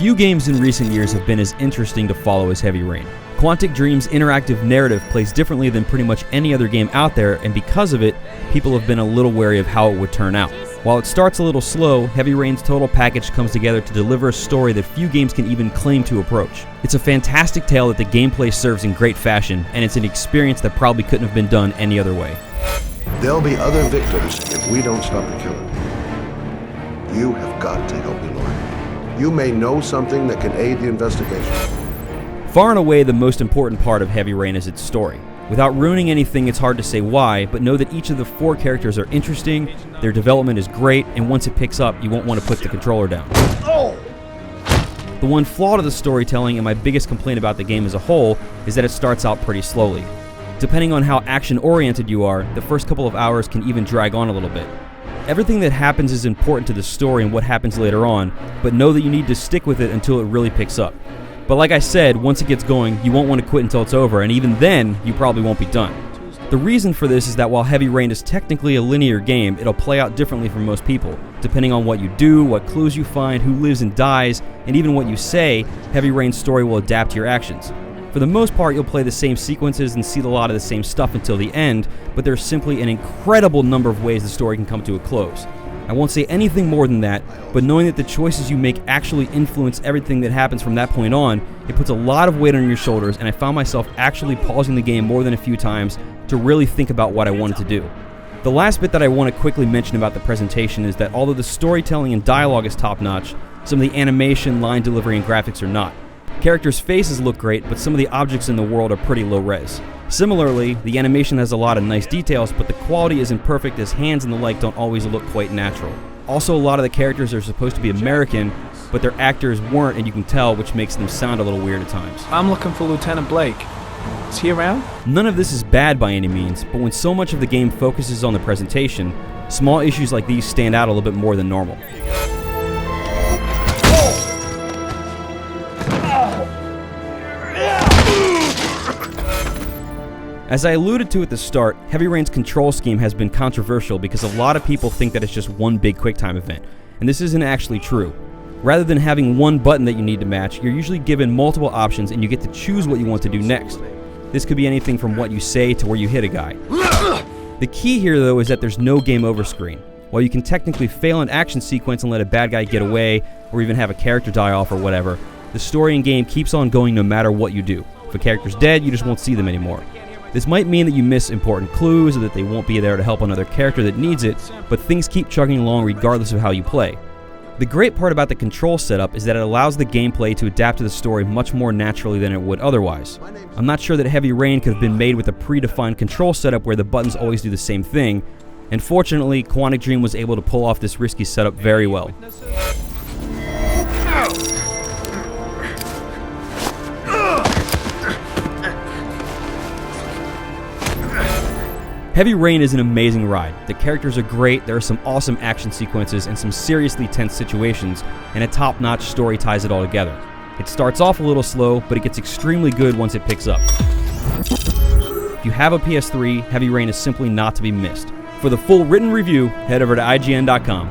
Few games in recent years have been as interesting to follow as Heavy Rain. Quantic Dream's interactive narrative plays differently than pretty much any other game out there, and because of it, people have been a little wary of how it would turn out. While it starts a little slow, Heavy Rain's total package comes together to deliver a story that few games can even claim to approach. It's a fantastic tale that the gameplay serves in great fashion, and it's an experience that probably couldn't have been done any other way. There'll be other victims if we don't stop the killer. You have got to help me, Lord. You may know something that can aid the investigation. Far and away, the most important part of Heavy Rain is its story. Without ruining anything, it's hard to say why, but know that each of the 4 characters are interesting, their development is great, and once it picks up, you won't want to put the controller down. The one flaw to the storytelling, and my biggest complaint about the game as a whole, is that it starts out pretty slowly. Depending on how action-oriented you are, the first couple of hours can even drag on a little bit. Everything that happens is important to the story and what happens later on, but know that you need to stick with it until it really picks up. But like I said, once it gets going, you won't want to quit until it's over, and even then, you probably won't be done. The reason for this is that while Heavy Rain is technically a linear game, it'll play out differently for most people. Depending on what you do, what clues you find, who lives and dies, and even what you say, Heavy Rain's story will adapt to your actions. For the most part, you'll play the same sequences and see a lot of the same stuff until the end, but there's simply an incredible number of ways the story can come to a close. I won't say anything more than that, but knowing that the choices you make actually influence everything that happens from that point on, it puts a lot of weight on your shoulders, and I found myself actually pausing the game more than a few times to really think about what I wanted to do. The last bit that I want to quickly mention about the presentation is that although the storytelling and dialogue is top-notch, some of the animation, line delivery, and graphics are not. Characters' faces look great, but some of the objects in the world are pretty low-res. Similarly, the animation has a lot of nice details, but the quality isn't perfect as hands and the like don't always look quite natural. Also, a lot of the characters are supposed to be American, but their actors weren't, and you can tell, which makes them sound a little weird at times. I'm looking for Lieutenant Blake. Is he around? None of this is bad by any means, but when so much of the game focuses on the presentation, small issues like these stand out a little bit more than normal. As I alluded to at the start, Heavy Rain's control scheme has been controversial because a lot of people think that it's just one big QuickTime event, and this isn't actually true. Rather than having one button that you need to match, you're usually given multiple options and you get to choose what you want to do next. This could be anything from what you say to where you hit a guy. The key here though is that there's no game over screen. While you can technically fail an action sequence and let a bad guy get away, or even have a character die off or whatever, the story in game keeps on going no matter what you do. If a character's dead, you just won't see them anymore. This might mean that you miss important clues or that they won't be there to help another character that needs it, but things keep chugging along regardless of how you play. The great part about the control setup is that it allows the gameplay to adapt to the story much more naturally than it would otherwise. I'm not sure that Heavy Rain could have been made with a predefined control setup where the buttons always do the same thing, and fortunately, Quantic Dream was able to pull off this risky setup very well. Heavy Rain is an amazing ride. The characters are great, there are some awesome action sequences and some seriously tense situations, and a top-notch story ties it all together. It starts off a little slow, but it gets extremely good once it picks up. If you have a PS3, Heavy Rain is simply not to be missed. For the full written review, head over to IGN.com.